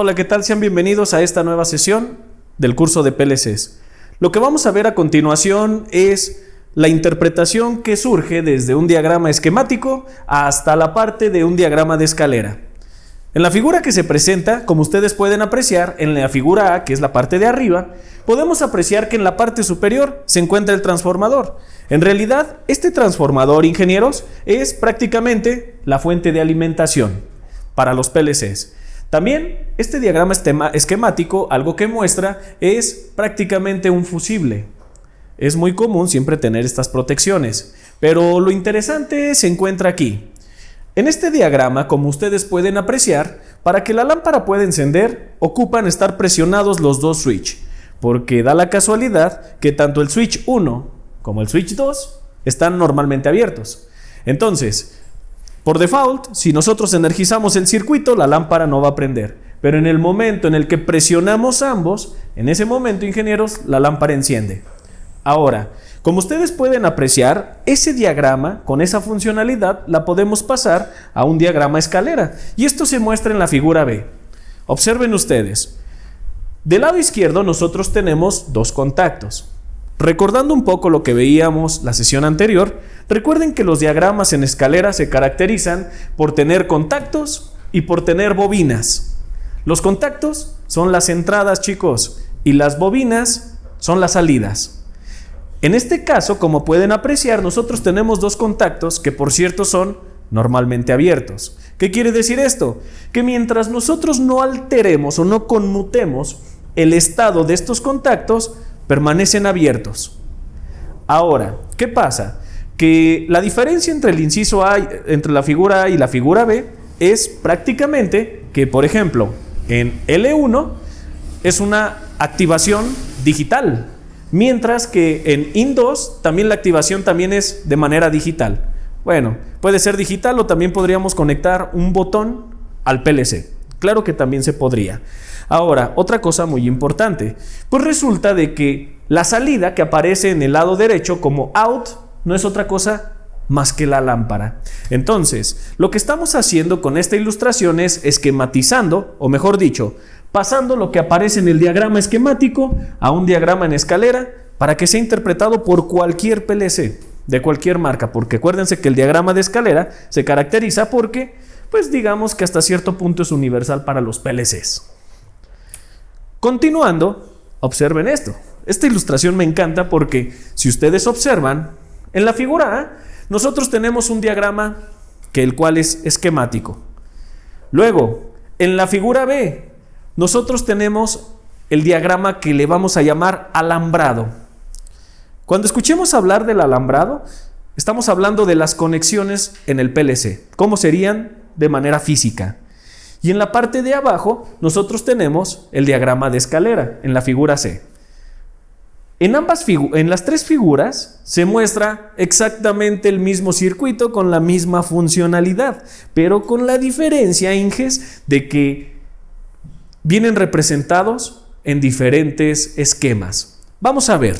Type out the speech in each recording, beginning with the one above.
Hola, ¿qué tal? Sean bienvenidos a esta nueva sesión del curso de PLCs. Lo que vamos a ver a continuación es la interpretación que surge desde un diagrama esquemático hasta la parte de un diagrama de escalera. En la figura que se presenta, como ustedes pueden apreciar, en la figura A, que es la parte de arriba, podemos apreciar que en la parte superior se encuentra el transformador. En realidad, este transformador, ingenieros, es prácticamente la fuente de alimentación para los PLCs. También este diagrama esquemático, algo que muestra, es prácticamente un fusible. Es muy común siempre tener estas protecciones, pero lo interesante se encuentra aquí. En este diagrama, como ustedes pueden apreciar, para que la lámpara pueda encender, ocupan estar presionados los dos switches, porque da la casualidad que tanto el switch 1 como el switch 2 están normalmente abiertos. Entonces, por default, si nosotros energizamos el circuito, la lámpara no va a prender. Pero en el momento en el que presionamos ambos, en ese momento, ingenieros, la lámpara enciende. Ahora, como ustedes pueden apreciar, ese diagrama con esa funcionalidad la podemos pasar a un diagrama escalera. Y esto se muestra en la figura B. Observen ustedes. Del lado izquierdo nosotros tenemos dos contactos. Recordando un poco lo que veíamos la sesión anterior, recuerden que los diagramas en escalera se caracterizan por tener contactos y por tener bobinas. Los contactos son las entradas, chicos, y las bobinas son las salidas. En este caso, como pueden apreciar, nosotros tenemos dos contactos que, por cierto, son normalmente abiertos. ¿Qué quiere decir esto? Que mientras nosotros no alteremos o no conmutemos el estado de estos contactos, permanecen abiertos. Ahora, ¿qué pasa? Que la diferencia entre el inciso A, entre la figura A y la figura B, es prácticamente que, por ejemplo, en L1 es una activación digital, mientras que en IN2 también la activación también es de manera digital. Bueno, puede ser digital o también podríamos conectar un botón al PLC. Claro que también se podría. Ahora, otra cosa muy importante, pues resulta de que la salida que aparece en el lado derecho como out no es otra cosa más que la lámpara. Entonces, lo que estamos haciendo con esta ilustración es esquematizando, o mejor dicho, pasando lo que aparece en el diagrama esquemático a un diagrama en escalera para que sea interpretado por cualquier PLC de cualquier marca, porque acuérdense que el diagrama de escalera se caracteriza porque, pues digamos que hasta cierto punto es universal para los PLCs. Continuando, observen esto. Esta ilustración me encanta porque si ustedes observan, en la figura A nosotros tenemos un diagrama que el cual es esquemático. Luego, en la figura B, nosotros tenemos el diagrama que le vamos a llamar alambrado. Cuando escuchemos hablar del alambrado, estamos hablando de las conexiones en el PLC, cómo serían de manera física. Y en la parte de abajo, nosotros tenemos el diagrama de escalera, en la figura C. En las tres figuras se muestra exactamente el mismo circuito con la misma funcionalidad, pero con la diferencia, Inges, de que vienen representados en diferentes esquemas. Vamos a ver.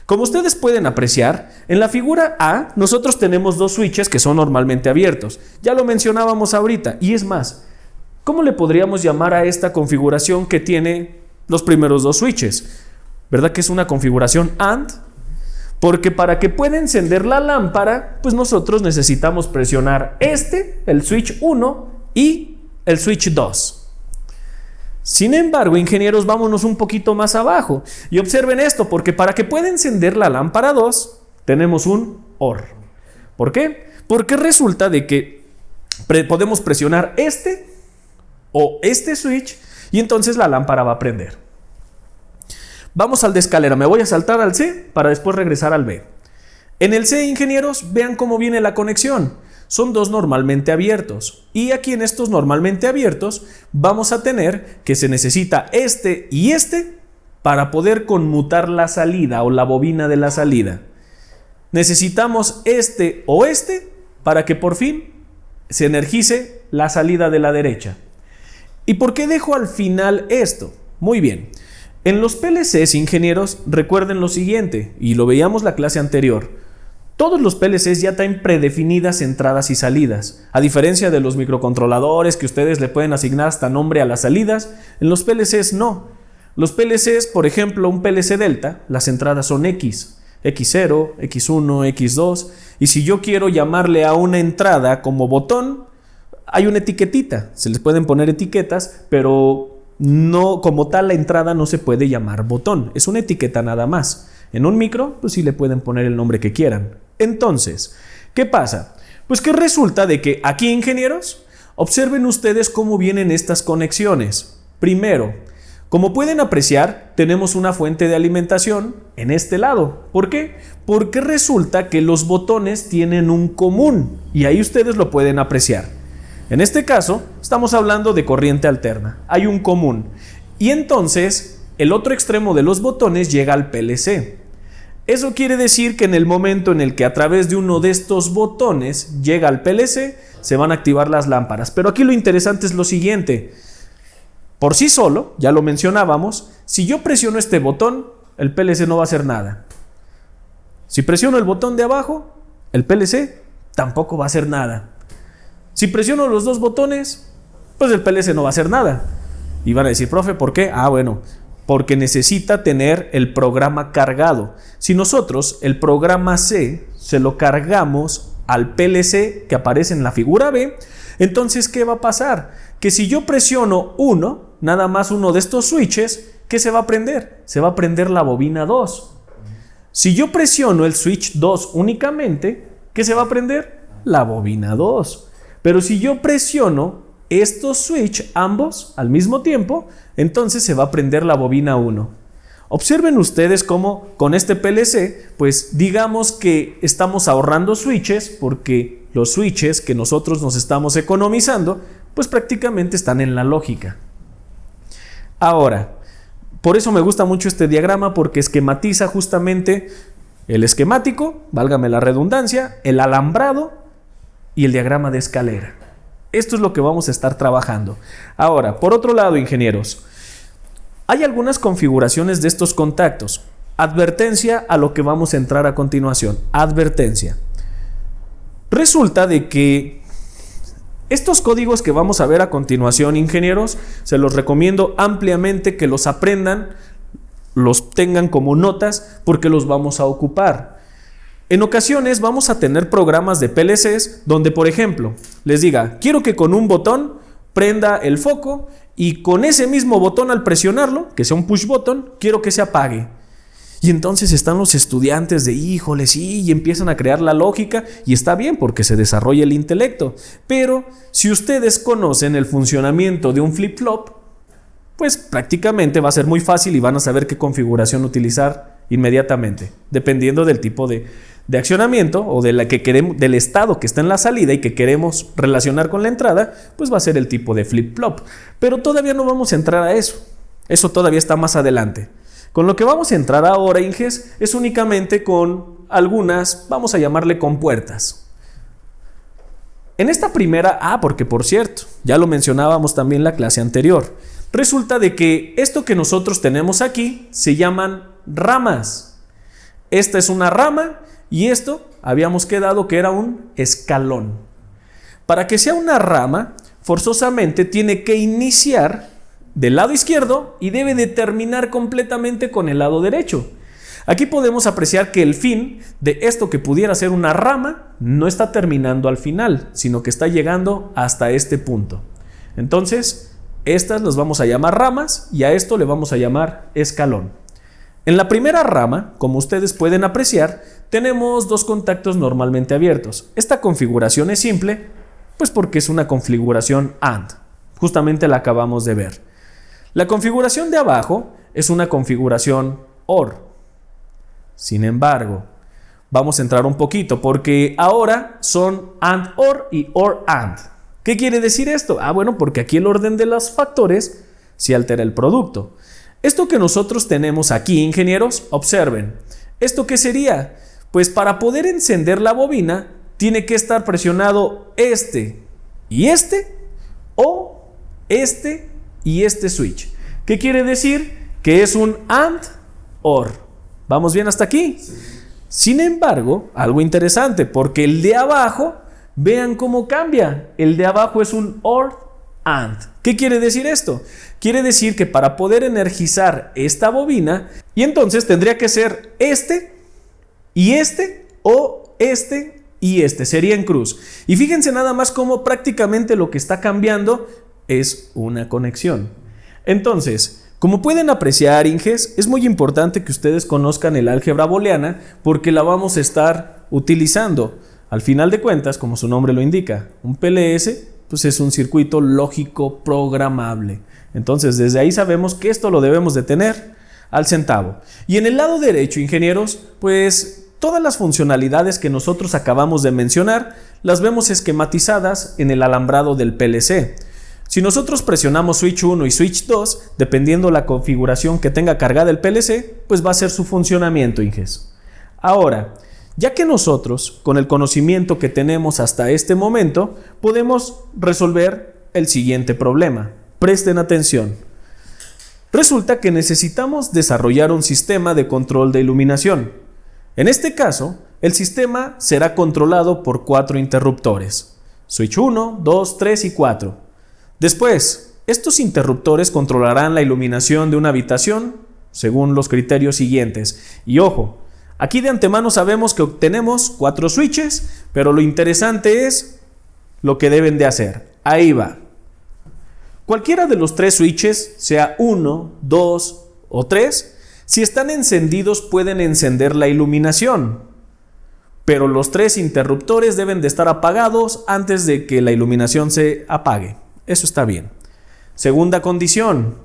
Como ustedes pueden apreciar, en la figura A nosotros tenemos dos switches que son normalmente abiertos. Ya lo mencionábamos ahorita, y es más, ¿cómo le podríamos llamar a esta configuración que tiene los primeros dos switches? ¿Verdad que es una configuración AND? Porque para que pueda encender la lámpara, pues nosotros necesitamos presionar el switch 1 y el switch 2. Sin embargo, ingenieros, vámonos un poquito más abajo y observen esto, porque para que pueda encender la lámpara 2, tenemos un OR. ¿Por qué? Porque resulta de que podemos presionar o este switch y entonces la lámpara va a prender. Vamos al de escalera, me voy a saltar al C para después regresar al B. En el C, ingenieros, vean cómo viene la conexión. Son dos normalmente abiertos. Y aquí en estos normalmente abiertos vamos a tener que se necesita este y este para poder conmutar la salida o la bobina de la salida. Necesitamos este o este para que por fin se energice la salida de la derecha. ¿Y por qué dejo al final esto? Muy bien. En los PLCs, ingenieros, recuerden lo siguiente, y lo veíamos la clase anterior. Todos los PLCs ya traen predefinidas entradas y salidas. A diferencia de los microcontroladores que ustedes le pueden asignar hasta nombre a las salidas, en los PLCs no. Los PLCs, por ejemplo, un PLC Delta, las entradas son X, X0, X1, X2, y si yo quiero llamarle a una entrada como botón, hay una etiquetita, se les pueden poner etiquetas, pero no, como tal la entrada no se puede llamar botón, es una etiqueta nada más. En un micro, pues sí le pueden poner el nombre que quieran. Entonces, ¿qué pasa? Pues que resulta de que aquí, ingenieros, observen ustedes cómo vienen estas conexiones. Primero, como pueden apreciar, tenemos una fuente de alimentación en este lado. ¿Por qué? Porque resulta que los botones tienen un común y ahí ustedes lo pueden apreciar. En este caso, estamos hablando de corriente alterna. Hay un común. Y entonces, el otro extremo de los botones llega al PLC. Eso quiere decir que en el momento en el que a través de uno de estos botones llega al PLC, se van a activar las lámparas. Pero aquí lo interesante es lo siguiente. Por sí solo, ya lo mencionábamos, si yo presiono este botón, el PLC no va a hacer nada. Si presiono el botón de abajo, el PLC tampoco va a hacer nada. Si presiono los dos botones, pues el PLC no va a hacer nada. Y van a decir, profe, ¿por qué? Ah, bueno, porque necesita tener el programa cargado. Si nosotros el programa C se lo cargamos al PLC que aparece en la figura B, entonces ¿qué va a pasar? Que si yo presiono nada más uno de estos switches, ¿qué se va a prender? Se va a prender la bobina 2. Si yo presiono el switch 2 únicamente, ¿qué se va a prender? La bobina 2. Pero si yo presiono estos switch ambos al mismo tiempo, entonces se va a prender la bobina 1. Observen ustedes cómo con este PLC, pues digamos que estamos ahorrando switches, porque los switches que nosotros nos estamos economizando, pues prácticamente están en la lógica. Ahora, por eso me gusta mucho este diagrama, porque esquematiza justamente el esquemático, válgame la redundancia, el alambrado y el diagrama de escalera. Esto es lo que vamos a estar trabajando. Ahora, por otro lado, ingenieros, hay algunas configuraciones de estos contactos. Advertencia a lo que vamos a entrar a continuación. Advertencia. Resulta de que estos códigos que vamos a ver a continuación, ingenieros, se los recomiendo ampliamente que los aprendan, los tengan como notas, porque los vamos a ocupar. En ocasiones vamos a tener programas de PLCs donde, por ejemplo, les diga, quiero que con un botón prenda el foco y con ese mismo botón al presionarlo, que sea un push button, quiero que se apague. Y entonces están los estudiantes de, híjole, sí, y empiezan a crear la lógica, y está bien porque se desarrolla el intelecto. Pero si ustedes conocen el funcionamiento de un flip-flop, pues prácticamente va a ser muy fácil y van a saber qué configuración utilizar inmediatamente, dependiendo del tipo de accionamiento o de la que queremos, del estado que está en la salida y que queremos relacionar con la entrada, pues va a ser el tipo de flip-flop. Pero todavía no vamos a entrar a eso. Eso todavía está más adelante. Con lo que vamos a entrar ahora, Inges, es únicamente con algunas, vamos a llamarle compuertas. En esta primera, porque por cierto, ya lo mencionábamos también en la clase anterior, resulta de que esto que nosotros tenemos aquí se llaman ramas. Esta es una rama y esto habíamos quedado que era un escalón. Para que sea una rama, forzosamente tiene que iniciar del lado izquierdo y debe de terminar completamente con el lado derecho. Aquí podemos apreciar que el fin de esto que pudiera ser una rama no está terminando al final, sino que está llegando hasta este punto. Entonces, estas las vamos a llamar ramas y a esto le vamos a llamar escalón. En la primera rama, como ustedes pueden apreciar, tenemos dos contactos normalmente abiertos. Esta configuración es simple, pues porque es una configuración AND. Justamente la acabamos de ver. La configuración de abajo es una configuración OR. Sin embargo, vamos a entrar un poquito porque ahora son AND OR y OR AND. ¿Qué quiere decir esto? Bueno, porque aquí el orden de los factores se altera el producto. Esto que nosotros tenemos aquí, ingenieros, observen. ¿Esto qué sería? Pues para poder encender la bobina tiene que estar presionado este y este, o este y este switch. ¿Qué quiere decir? Que es un AND OR. ¿Vamos bien hasta aquí? Sí. Sin embargo, algo interesante, porque el de abajo, vean cómo cambia. El de abajo es un OR AND. ¿Qué quiere decir esto? Quiere decir que para poder energizar esta bobina, y entonces tendría que ser este y este, o este y este, sería en cruz. Y fíjense nada más cómo prácticamente lo que está cambiando es una conexión. Entonces, como pueden apreciar, Inges, es muy importante que ustedes conozcan el álgebra booleana porque la vamos a estar utilizando. Al final de cuentas, como su nombre lo indica, un PLS pues es un circuito lógico programable. Entonces, desde ahí sabemos que esto lo debemos de tener al centavo. Y en el lado derecho, ingenieros, pues todas las funcionalidades que nosotros acabamos de mencionar las vemos esquematizadas en el alambrado del PLC. Si nosotros presionamos switch 1 y switch 2, dependiendo la configuración que tenga cargada el PLC, pues va a ser su funcionamiento, Inges. Ahora, ya que nosotros, con el conocimiento que tenemos hasta este momento, podemos resolver el siguiente problema. Presten atención. Resulta que necesitamos desarrollar un sistema de control de iluminación. En este caso, el sistema será controlado por 4 interruptores. Switch 1, 2, 3 y 4. Después, estos interruptores controlarán la iluminación de una habitación según los criterios siguientes. Y ojo, aquí de antemano sabemos que obtenemos 4 switches, pero lo interesante es lo que deben de hacer. Ahí va. Cualquiera de los 3 switches, sea 1, 2 o 3, si están encendidos pueden encender la iluminación. Pero los 3 interruptores deben de estar apagados antes de que la iluminación se apague. Eso está bien. Segunda condición.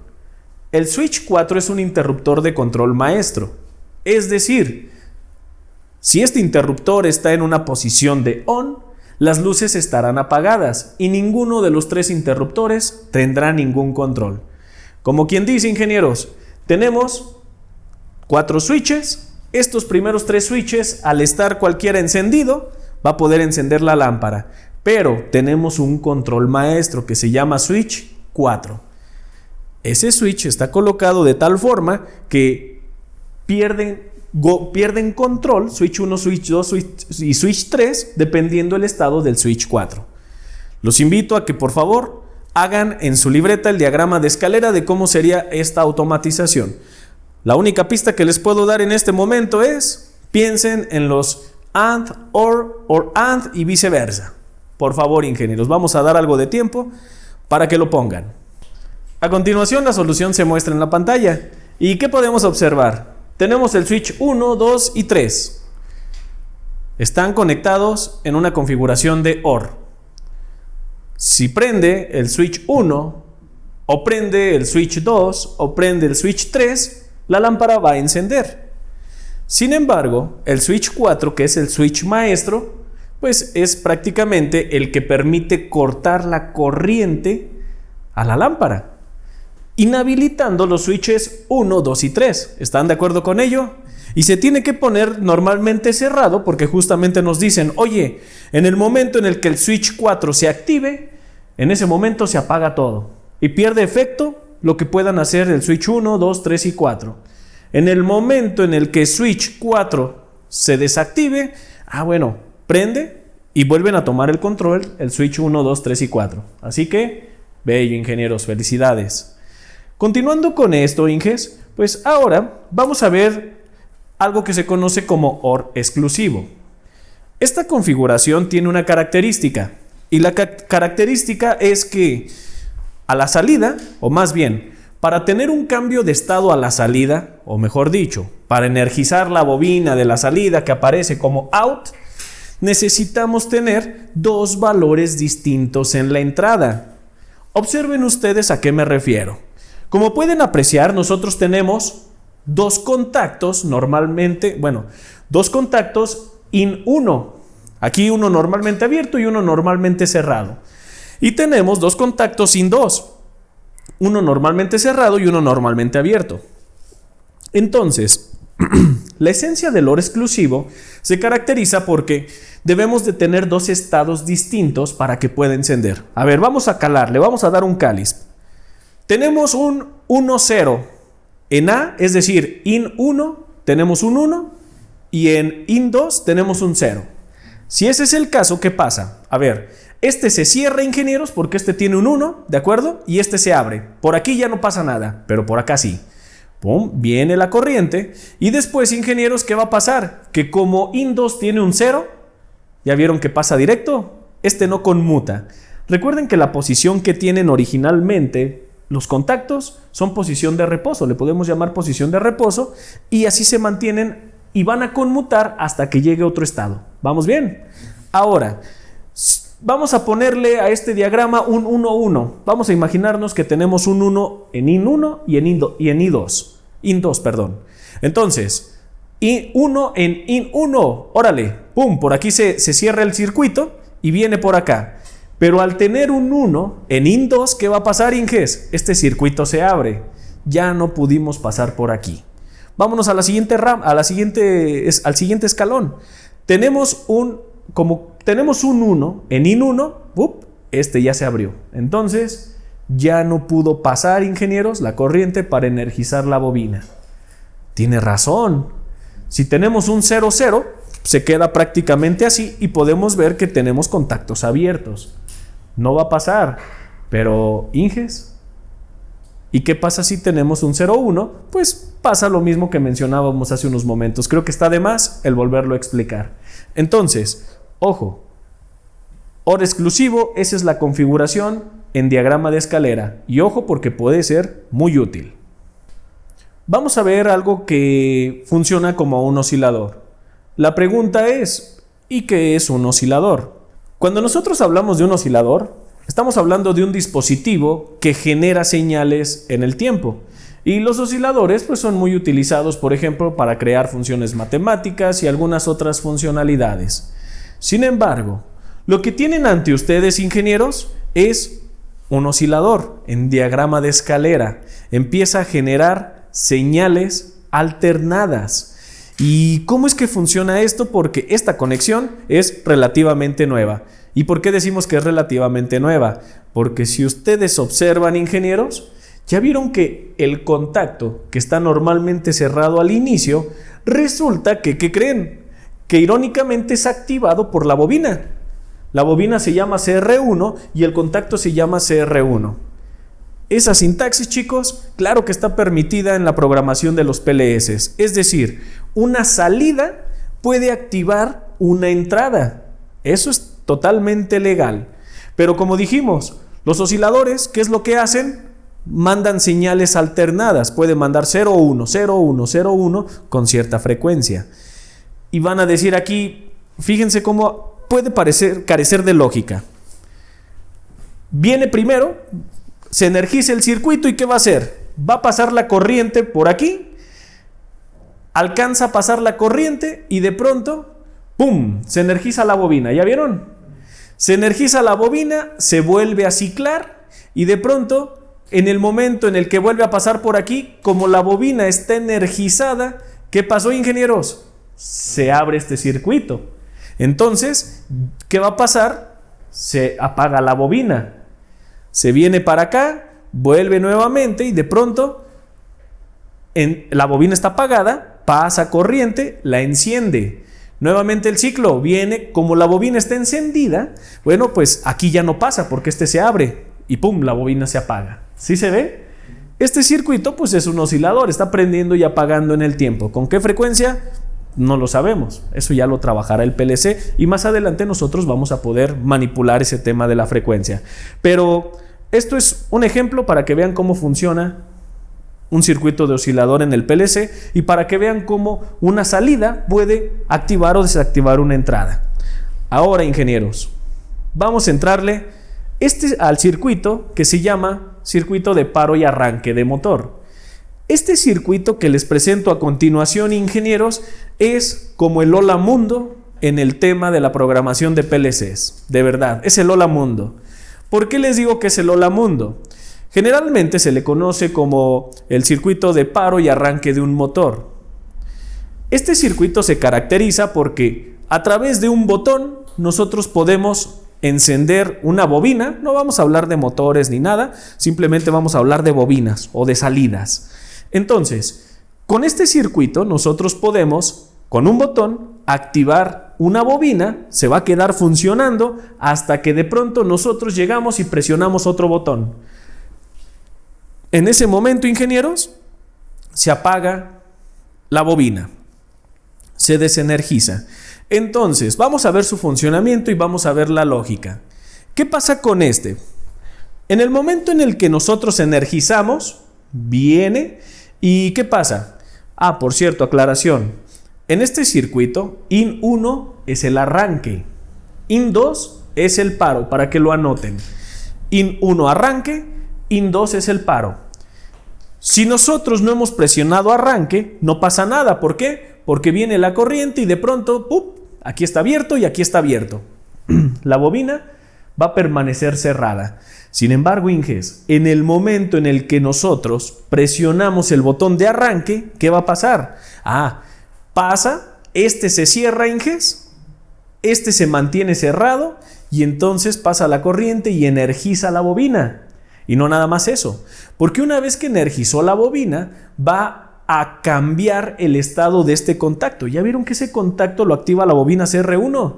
El switch 4 es un interruptor de control maestro. Es decir, si este interruptor está en una posición de on, las luces estarán apagadas y ninguno de los 3 interruptores tendrá ningún control. Como quien dice, ingenieros, tenemos 4 switches. Estos primeros 3 switches, al estar cualquiera encendido, va a poder encender la lámpara. Pero tenemos un control maestro que se llama switch 4. Ese switch está colocado de tal forma que pierden control switch 1, switch 2 y switch 3 dependiendo el estado del switch 4. Los invito a que por favor hagan en su libreta el diagrama de escalera de cómo sería esta automatización. La única pista que les puedo dar en este momento es piensen en los AND, OR AND y viceversa. Por favor, ingenieros, vamos a dar algo de tiempo para que lo pongan. A continuación, la solución se muestra en la pantalla. ¿Y qué podemos observar? Tenemos el switch 1, 2 y 3. Están conectados en una configuración de OR. Si prende el switch 1, o prende el switch 2, o prende el switch 3, la lámpara va a encender. Sin embargo, el switch 4, que es el switch maestro, pues es prácticamente el que permite cortar la corriente a la lámpara, inhabilitando los switches 1, 2 y 3. ¿Están de acuerdo con ello? Y se tiene que poner normalmente cerrado porque justamente nos dicen, oye, en el momento en el que el switch 4 se active, en ese momento se apaga todo y pierde efecto lo que puedan hacer el switch 1, 2, 3 y 4. En el momento en el que switch 4 se desactive, prende y vuelven a tomar el control el switch 1, 2, 3 y 4. Así que, bello, ingenieros, felicidades. Continuando con esto, Inges, pues ahora vamos a ver algo que se conoce como OR exclusivo. Esta configuración tiene una característica, y la característica es que a la salida, o más bien, para tener un cambio de estado a la salida, o mejor dicho, para energizar la bobina de la salida que aparece como out, necesitamos tener 2 valores distintos en la entrada. Observen ustedes a qué me refiero. Como pueden apreciar, nosotros tenemos 2 contactos normalmente, 2 contactos in 1. Aquí uno normalmente abierto y uno normalmente cerrado. Y tenemos 2 contactos in 2. Uno normalmente cerrado y uno normalmente abierto. Entonces, la esencia del OR exclusivo se caracteriza porque debemos de tener 2 estados distintos para que pueda encender. A ver, vamos a calar, le vamos a dar un cáliz. Tenemos un 1-0 en A, es decir, in 1 tenemos un 1 y en IN2 tenemos un 0. Si ese es el caso, ¿qué pasa? A ver, este se cierra, ingenieros, porque este tiene un 1, ¿de acuerdo? Y este se abre. Por aquí ya no pasa nada, pero por acá sí. Pum, viene la corriente y después, ingenieros, ¿qué va a pasar? Que como IN2 tiene un 0, ¿ya vieron que pasa directo? Este no conmuta. Recuerden que la posición que tienen originalmente los contactos son posición de reposo, le podemos llamar posición de reposo, y así se mantienen y van a conmutar hasta que llegue otro estado. ¿Vamos bien? Ahora, vamos a ponerle a este diagrama un 1, 1. Vamos a imaginarnos que tenemos un 1 en IN1 y en I2. IN2, perdón. Entonces, I1 en IN1. Órale, pum, por aquí se cierra el circuito y viene por acá. Pero al tener un 1 en IN2, ¿qué va a pasar, Inges? Este circuito se abre. Ya no pudimos pasar por aquí. Vámonos a la siguiente al siguiente escalón. Tenemos un 1 en IN1, este ya se abrió. Entonces, ya no pudo pasar, ingenieros, la corriente para energizar la bobina. Tiene razón. Si tenemos un 0, 0, se queda prácticamente así y podemos ver que tenemos contactos abiertos. No va a pasar, pero Inges, ¿y qué pasa si tenemos un 0, 1? Pues pasa lo mismo que mencionábamos hace unos momentos. Creo que está de más el volverlo a explicar. Entonces, ojo, OR exclusivo, esa es la configuración en diagrama de escalera. Y ojo porque puede ser muy útil. Vamos a ver algo que funciona como un oscilador. La pregunta es, ¿y qué es un oscilador? Cuando nosotros hablamos de un oscilador, estamos hablando de un dispositivo que genera señales en el tiempo. Y los osciladores pues, son muy utilizados, por ejemplo, para crear funciones matemáticas y algunas otras funcionalidades. Sin embargo, lo que tienen ante ustedes, ingenieros, es un oscilador en diagrama de escalera. Empieza a generar señales alternadas. ¿Y cómo es que funciona esto? Porque esta conexión es relativamente nueva. ¿Y por qué decimos que es relativamente nueva? Porque si ustedes observan, ingenieros, ya vieron que el contacto que está normalmente cerrado al inicio, resulta que, ¿qué creen? Que irónicamente es activado por la bobina. La bobina se llama CR1 y el contacto se llama CR1. Esa sintaxis, chicos, claro que está permitida en la programación de los PLS. Es decir, una salida puede activar una entrada. Eso es totalmente legal. Pero como dijimos, los osciladores, ¿qué es lo que hacen? Mandan señales alternadas. Pueden mandar 0, 1, 0, 1, 0, 1 con cierta frecuencia. Y van a decir aquí, fíjense cómo puede carecer de lógica. Viene primero, se energiza el circuito y ¿qué va a hacer? Va a pasar la corriente por aquí, alcanza a pasar la corriente y de pronto, ¡pum!, se energiza la bobina. ¿Ya vieron? Se energiza la bobina, se vuelve a ciclar y de pronto, en el momento en el que vuelve a pasar por aquí, como la bobina está energizada, ¿qué pasó, ingenieros? Se abre este circuito. Entonces, ¿qué va a pasar? Se apaga la bobina. Se viene para acá, vuelve nuevamente y de pronto la bobina está apagada, pasa corriente, la enciende. Nuevamente el ciclo viene, como la bobina está encendida, bueno, pues aquí ya no pasa porque este se abre y pum, la bobina se apaga. ¿Sí se ve? Este circuito pues es un oscilador, está prendiendo y apagando en el tiempo. ¿Con qué frecuencia? No lo sabemos, eso ya lo trabajará el PLC y más adelante nosotros vamos a poder manipular ese tema de la frecuencia. Pero esto es un ejemplo para que vean cómo funciona un circuito de oscilador en el PLC y para que vean cómo una salida puede activar o desactivar una entrada. Ahora, ingenieros, vamos a entrarle al circuito que se llama circuito de paro y arranque de motor. Este circuito que les presento a continuación, ingenieros, es como el hola mundo en el tema de la programación de PLCs. De verdad, es el hola mundo. ¿Por qué les digo que es el hola mundo? Generalmente se le conoce como el circuito de paro y arranque de un motor. Este circuito se caracteriza porque a través de un botón nosotros podemos encender una bobina. No vamos a hablar de motores ni nada, simplemente vamos a hablar de bobinas o de salidas. Entonces, con este circuito nosotros podemos con un botón, activar una bobina, se va a quedar funcionando hasta que de pronto nosotros llegamos y presionamos otro botón. En ese momento, ingenieros, se apaga la bobina, se desenergiza. Entonces, vamos a ver su funcionamiento y vamos a ver la lógica. ¿Qué pasa con este? En el momento en el que nosotros energizamos, viene y ¿qué pasa? Por cierto, aclaración. En este circuito, IN 1 es el arranque, IN 2 es el paro, para que lo anoten. IN 1 arranque, IN 2 es el paro. Si nosotros no hemos presionado arranque, no pasa nada. ¿Por qué? Porque viene la corriente y de pronto, ¡pup!, aquí está abierto y aquí está abierto. La bobina va a permanecer cerrada. Sin embargo, Inges, en el momento en el que nosotros presionamos el botón de arranque, ¿qué va a pasar? Pasa, este se cierra, Inges, este se mantiene cerrado y entonces pasa la corriente y energiza la bobina. Y no nada más eso, porque una vez que energizó la bobina, va a cambiar el estado de este contacto. ¿Ya vieron que ese contacto lo activa la bobina CR1?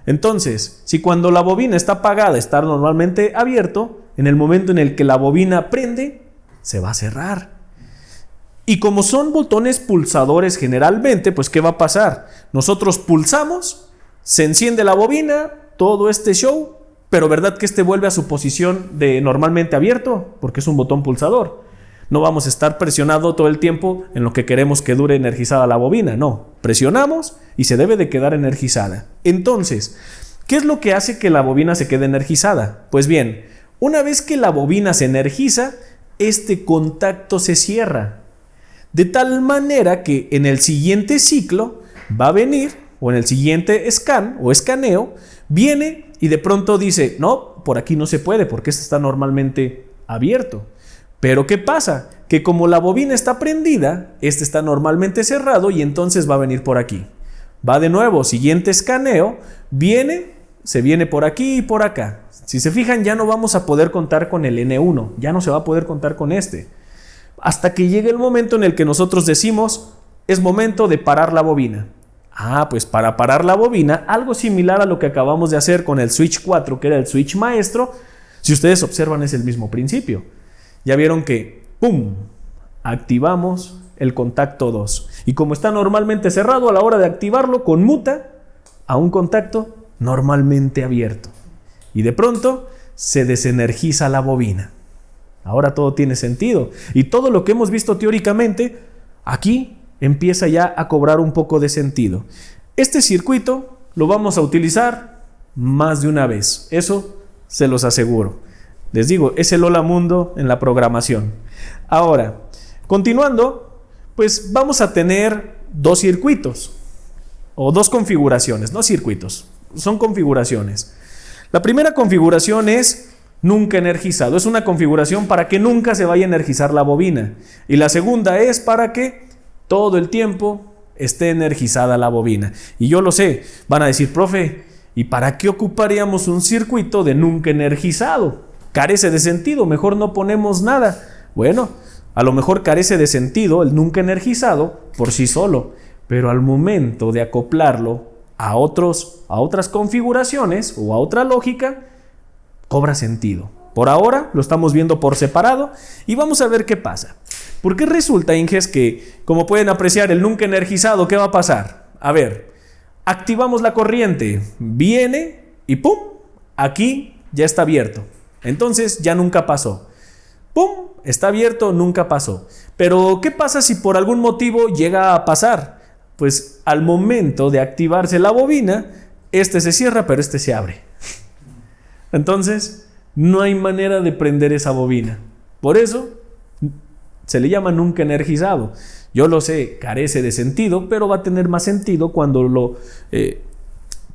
Entonces, si cuando la bobina está apagada, está normalmente abierto, en el momento en el que la bobina prende, se va a cerrar. Y como son botones pulsadores generalmente, pues ¿qué va a pasar? Nosotros pulsamos, se enciende la bobina, todo este show, pero ¿verdad que este vuelve a su posición de normalmente abierto? Porque es un botón pulsador. No vamos a estar presionando todo el tiempo en lo que queremos que dure energizada la bobina, no. Presionamos y se debe de quedar energizada. Entonces, ¿qué es lo que hace que la bobina se quede energizada? Pues bien, una vez que la bobina se energiza, este contacto se cierra. De tal manera que en el siguiente ciclo va a venir, o en el siguiente scan o escaneo, viene y de pronto dice, no, por aquí no se puede porque este está normalmente abierto. Pero ¿qué pasa? Que como la bobina está prendida, este está normalmente cerrado y entonces va a venir por aquí. Va de nuevo, siguiente escaneo, se viene por aquí y por acá. Si se fijan, ya no vamos a poder contar con el N1, ya no se va a poder contar con este. Hasta que llegue el momento en el que nosotros decimos, es momento de parar la bobina. Pues para parar la bobina, algo similar a lo que acabamos de hacer con el switch 4, que era el switch maestro, si ustedes observan es el mismo principio. Ya vieron que, ¡pum!, activamos el contacto 2. Y como está normalmente cerrado, a la hora de activarlo, conmuta a un contacto normalmente abierto. Y de pronto se desenergiza la bobina. Ahora todo tiene sentido. Y todo lo que hemos visto teóricamente, aquí empieza ya a cobrar un poco de sentido. Este circuito lo vamos a utilizar más de una vez. Eso se los aseguro. Les digo, es el hola mundo en la programación. Ahora, continuando, pues vamos a tener dos circuitos o dos configuraciones, no circuitos, son configuraciones. La primera configuración es nunca energizado, es una configuración para que nunca se vaya a energizar la bobina. Y la segunda es para que todo el tiempo esté energizada la bobina. Y yo lo sé, van a decir, profe, ¿y para qué ocuparíamos un circuito de nunca energizado? Carece de sentido, mejor no ponemos nada. Bueno, a lo mejor carece de sentido el nunca energizado por sí solo, pero al momento de acoplarlo a otras configuraciones o a otra lógica, cobra sentido. Por ahora lo estamos viendo por separado y vamos a ver qué pasa. Porque resulta, Inges, que como pueden apreciar el nunca energizado, ¿qué va a pasar? A ver, activamos la corriente, viene y ¡pum!, aquí ya está abierto. Entonces ya nunca pasó. ¡Pum!, está abierto, nunca pasó. Pero ¿qué pasa si por algún motivo llega a pasar? Pues al momento de activarse la bobina, este se cierra, pero este se abre. Entonces no hay manera de prender esa bobina. Por eso se le llama nunca energizado. Yo lo sé, carece de sentido, pero va a tener más sentido cuando lo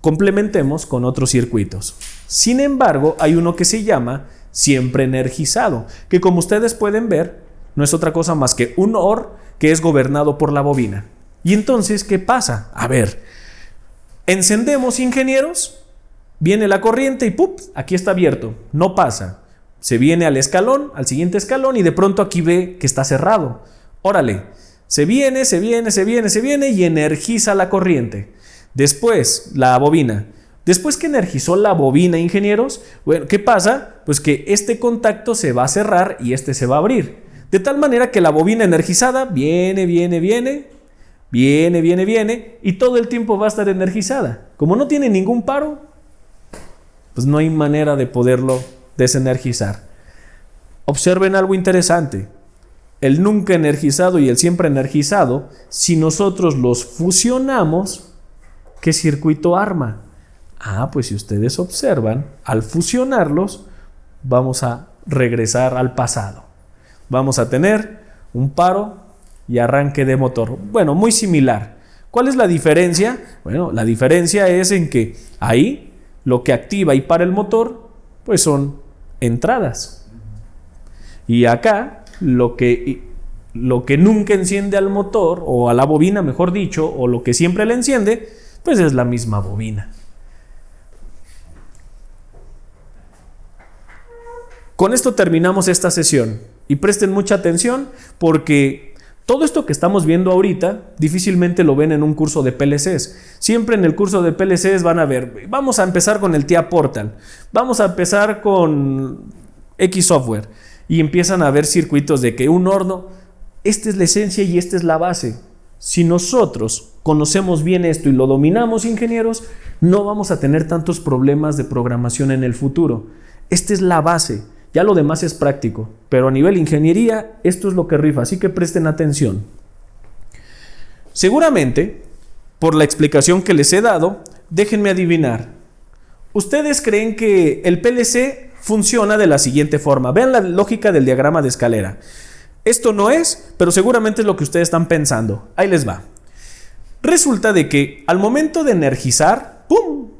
complementemos con otros circuitos. Sin embargo, hay uno que se llama siempre energizado, que como ustedes pueden ver, no es otra cosa más que un OR que es gobernado por la bobina. Y entonces, ¿qué pasa? A ver, encendemos, ingenieros, viene la corriente y ¡pum!, aquí está abierto, no pasa. Se viene al escalón, al siguiente escalón y de pronto aquí ve que está cerrado. Órale, Se viene y energiza la corriente. Después, la bobina. Después que energizó la bobina, ingenieros, bueno, ¿qué pasa? Pues que este contacto se va a cerrar y este se va a abrir. De tal manera que la bobina energizada viene y todo el tiempo va a estar energizada. Como no tiene ningún paro, pues no hay manera de poderlo desenergizar. Observen algo interesante. El nunca energizado y el siempre energizado, si nosotros los fusionamos, ¿qué circuito arma? Pues si ustedes observan, al fusionarlos, vamos a regresar al pasado. Vamos a tener un paro y arranque de motor. Bueno, muy similar. ¿Cuál es la diferencia? Bueno, la diferencia es en que ahí lo que activa y para el motor, pues son entradas. Y acá lo que nunca enciende al motor, o a la bobina, mejor dicho, o lo que siempre le enciende, pues es la misma bobina. Con esto terminamos esta sesión y presten mucha atención porque todo esto que estamos viendo ahorita difícilmente lo ven en un curso de PLCs. Siempre en el curso de PLCs van a ver, vamos a empezar con el TIA Portal, vamos a empezar con X software y empiezan a ver circuitos de que un horno, esta es la esencia y esta es la base. Si nosotros conocemos bien esto y lo dominamos, ingenieros, no vamos a tener tantos problemas de programación en el futuro. Esta es la base. Ya lo demás es práctico, pero a nivel ingeniería esto es lo que rifa, así que presten atención. Seguramente, por la explicación que les he dado, déjenme adivinar. Ustedes creen que el PLC funciona de la siguiente forma. Vean la lógica del diagrama de escalera. Esto no es, pero seguramente es lo que ustedes están pensando. Ahí les va. Resulta de que al momento de energizar, ¡pum!,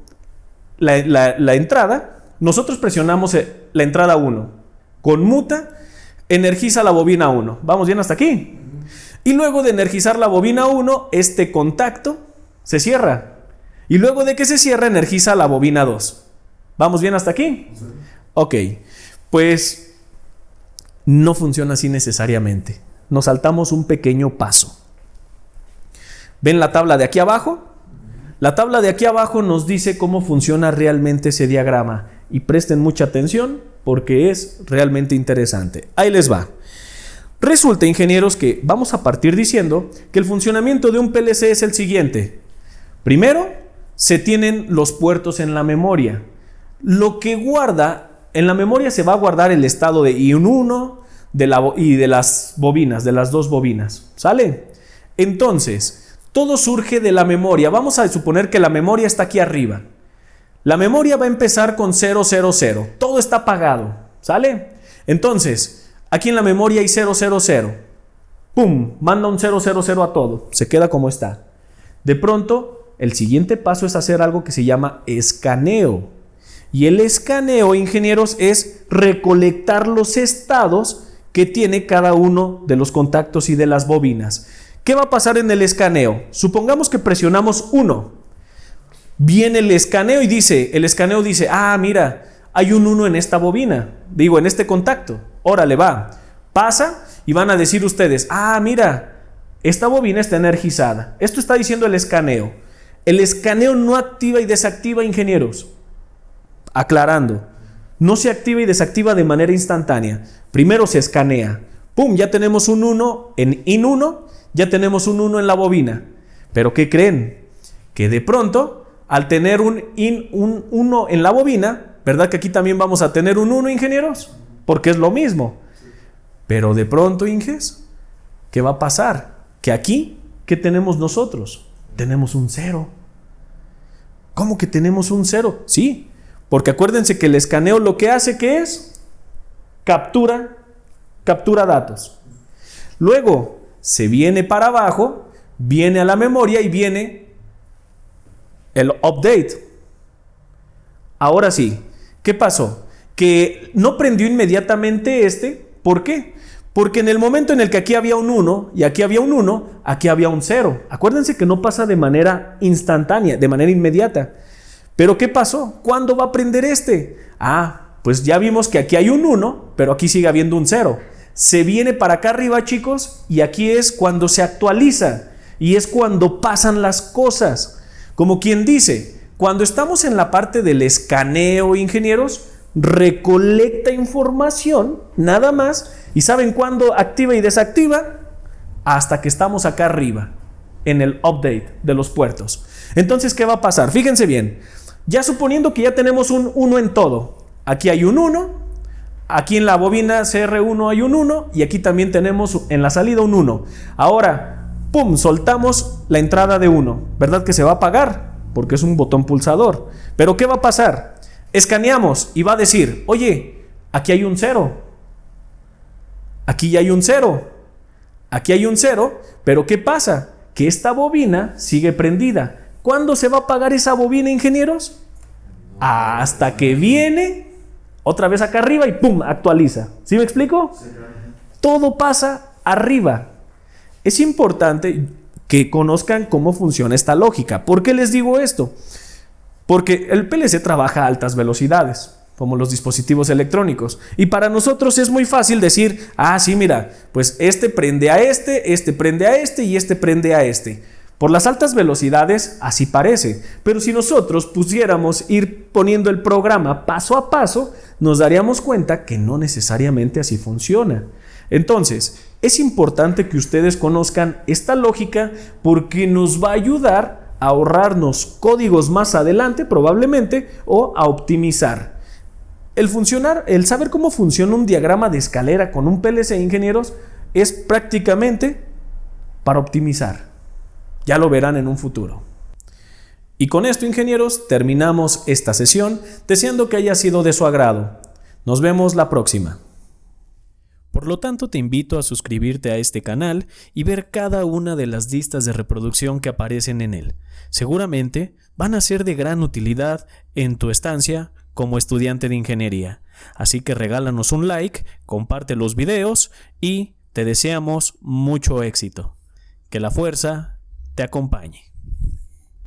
la entrada, nosotros presionamos la entrada 1, conmuta, energiza la bobina 1. ¿Vamos bien hasta aquí? Y luego de energizar la bobina 1, este contacto se cierra. Y luego de que se cierra, energiza la bobina 2. ¿Vamos bien hasta aquí? Ok, pues no funciona así necesariamente. Nos saltamos un pequeño paso. ¿Ven la tabla de aquí abajo? La tabla de aquí abajo nos dice cómo funciona realmente ese diagrama. Y presten mucha atención porque es realmente interesante. Ahí les va. Resulta, ingenieros, que vamos a partir diciendo que el funcionamiento de un PLC es el siguiente. Primero, se tienen los puertos en la memoria. Lo que guarda, en la memoria se va a guardar el estado de I1 y de las bobinas, de las dos bobinas. ¿Sale? Entonces, todo surge de la memoria. Vamos a suponer que la memoria está aquí arriba. La memoria va a empezar con 000. Todo está apagado. ¿Sale? Entonces, aquí en la memoria hay 000. ¡Pum! Manda un 000 a todo. Se queda como está. De pronto, el siguiente paso es hacer algo que se llama escaneo. Y el escaneo, ingenieros, es recolectar los estados que tiene cada uno de los contactos y de las bobinas. ¿Qué va a pasar en el escaneo? Supongamos que presionamos 1. Viene el escaneo y el escaneo dice, mira, hay un 1 en esta bobina, en este contacto, órale, va, pasa y van a decir ustedes, mira, esta bobina está energizada. Esto está diciendo el escaneo. El escaneo no activa y desactiva, ingenieros. Aclarando, no se activa y desactiva de manera instantánea. Primero se escanea, pum, ya tenemos un 1 en IN 1, ya tenemos un 1 en la bobina. Pero ¿qué creen? Que de pronto, al tener un 1 en la bobina, ¿verdad que aquí también vamos a tener un 1, ingenieros? Porque es lo mismo. Pero de pronto, inges, ¿qué va a pasar? Que aquí, ¿qué tenemos nosotros? Tenemos un 0. ¿Cómo que tenemos un 0? Sí, porque acuérdense que el escaneo lo que hace, ¿qué es? Captura datos. Luego, se viene para abajo, viene a la memoria y viene el update. Ahora sí, ¿qué pasó? Que no prendió inmediatamente ¿por qué? Porque en el momento en el que aquí había un 1 y aquí había un 1, aquí había un 0. Acuérdense que no pasa de manera instantánea, de manera inmediata. Pero ¿qué pasó? ¿Cuándo va a prender este? Pues ya vimos que aquí hay un 1, pero aquí sigue habiendo un 0. se viene para acá arriba, chicos, y aquí es cuando se actualiza y es cuando pasan las cosas. Como quien dice, cuando estamos en la parte del escaneo, ingenieros, recolecta información nada más, y ¿saben cuándo activa y desactiva? Hasta que estamos acá arriba en el update de los puertos. Entonces, ¿qué va a pasar? Fíjense bien, ya suponiendo que ya tenemos un 1 en todo, aquí hay un 1, aquí en la bobina CR1 hay un 1 y aquí también tenemos en la salida un 1. Ahora, pum, soltamos la entrada de 1, ¿verdad que se va a apagar? Porque es un botón pulsador. Pero ¿qué va a pasar? Escaneamos y va a decir, oye, aquí hay un 0, aquí ya hay un 0, aquí hay un 0, pero ¿qué pasa? Que esta bobina sigue prendida. ¿Cuándo se va a apagar esa bobina, ingenieros? Hasta que viene otra vez acá arriba y ¡pum! Actualiza. ¿Sí me explico? Sí. Todo pasa arriba. Es importante que conozcan cómo funciona esta lógica. ¿Por qué les digo esto? Porque el PLC trabaja a altas velocidades, como los dispositivos electrónicos. Y para nosotros es muy fácil decir, ah, sí, mira, pues este prende a este prende a este y este prende a este. Por las altas velocidades así parece, pero si nosotros pusiéramos ir poniendo el programa paso a paso, nos daríamos cuenta que no necesariamente así funciona. Entonces, es importante que ustedes conozcan esta lógica porque nos va a ayudar a ahorrarnos códigos más adelante probablemente o a optimizar. El saber cómo funciona un diagrama de escalera con un PLC, ingenieros, es prácticamente para optimizar. Ya lo verán en un futuro. Y con esto, ingenieros, terminamos esta sesión, deseando que haya sido de su agrado. Nos vemos la próxima. Por lo tanto, te invito a suscribirte a este canal y ver cada una de las listas de reproducción que aparecen en él. Seguramente van a ser de gran utilidad en tu estancia como estudiante de ingeniería. Así que regálanos un like, comparte los videos y te deseamos mucho éxito. Que la fuerza te acompañe.